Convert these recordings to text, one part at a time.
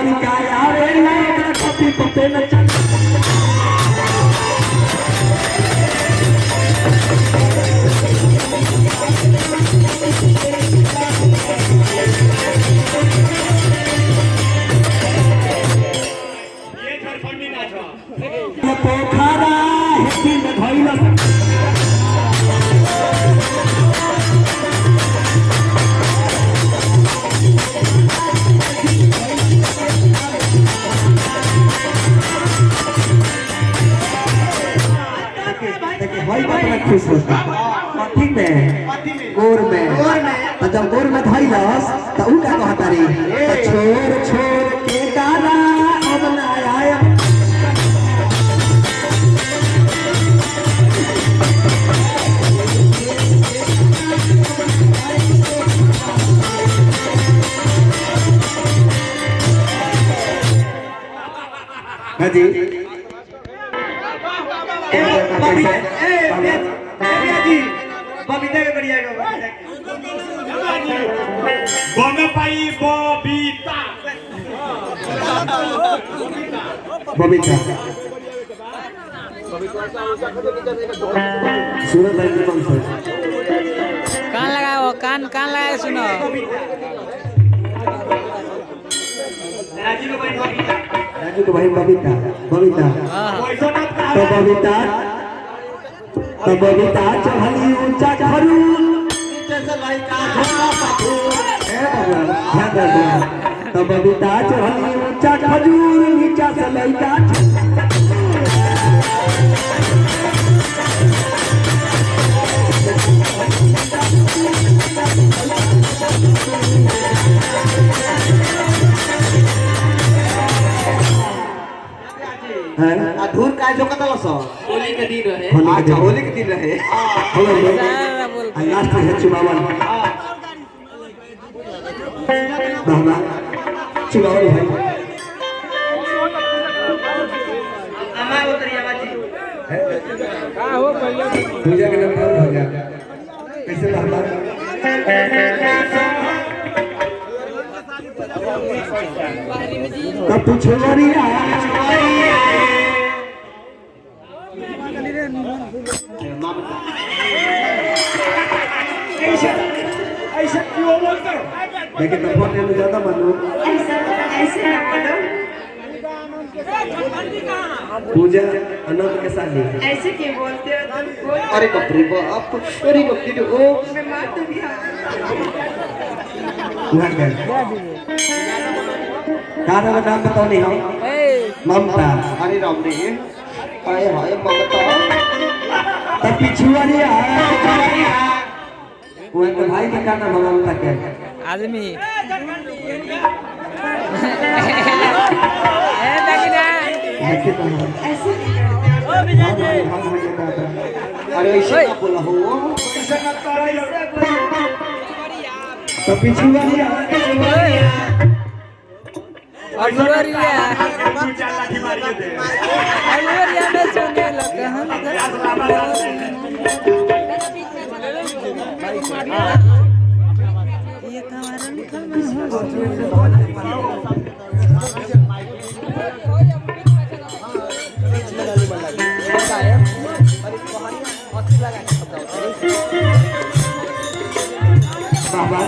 लड़का आवे ना कॉपी पे न चल पोखरा हेती में धइल खुश होता कथी में गोर में जब गोर में धइलस त उ का कहता रे छोड़ छोड़ के डाला अब ना आया हां जी बबीता के बढ़िया पाई बबीता बबीता सुनो भाई कौन सा कान लगाओ कान कान लगाए सुनो राजू को भाई बबीता बबीता तो बबीता चढ़ली ऊंचा घरू नीचे से लइका झोला पाथू ए बाबा ध्यान दे तो बबीता चढ़ली ऊंचा खजूर नीचे से लइका है धूर का जो कतल सो होली के दिन रहे अच्छा होली के दिन रहे लास्ट है चुमावन बाबा चुमावन भाई अमा उतरी आवाजी का हो पहले पूजा के नंबर हो गया कैसे बाबा कब पुछोरिया ऐसा क्यों बोलते हो लेकिन फोन में ज्यादा मानो ऐसे ना बोलो पूजा अनंत के साथ नहीं ऐसे क्यों बोलते हो तुम बोल अरे बाप रे बाप अरे बाप रे ओ मैं मार दूंगी वहां गए कारण नाम बताओ नहीं हम ममता अरे राम रे हाय हाय ममता तब पिछुआरिया वो तो भाई का नाम ममता के आदमी ए दगिना ऐसे तो ऐसे अरे ऐसे ना बोला हो तो पिछुआरिया अगुवरिया तू चार लाठी मार के दे अगुवरिया में सुने लगा हम ये कमरन बाबा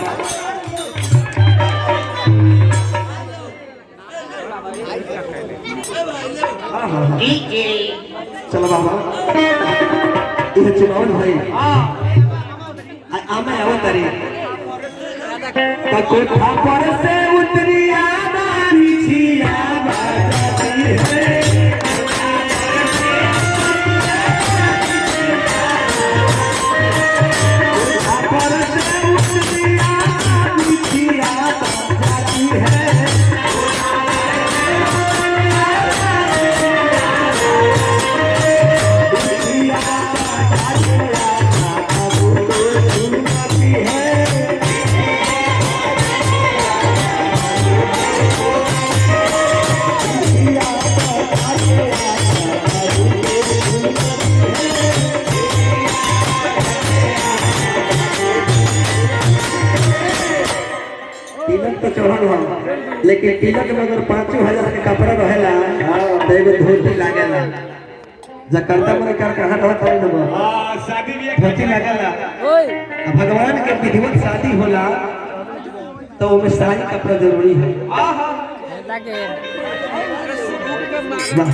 चलो बाबा ये चुनाव भाई आमे आवतारी कोठा पर से उतरी आदानी छिया बाजी है पर से उतरी आदानी छिया बाजी है लेकिन तिलक में अगर 5,000 के कपड़ा रहेला तो एगो धोती लागेला जकार्ता में कर कहां रहत है न हां शादी भी एक धोती लागेला ओए भगवान के विधिवत शादी होला तो उसमें सारी कपड़ा जरूरी है नेता के वाह।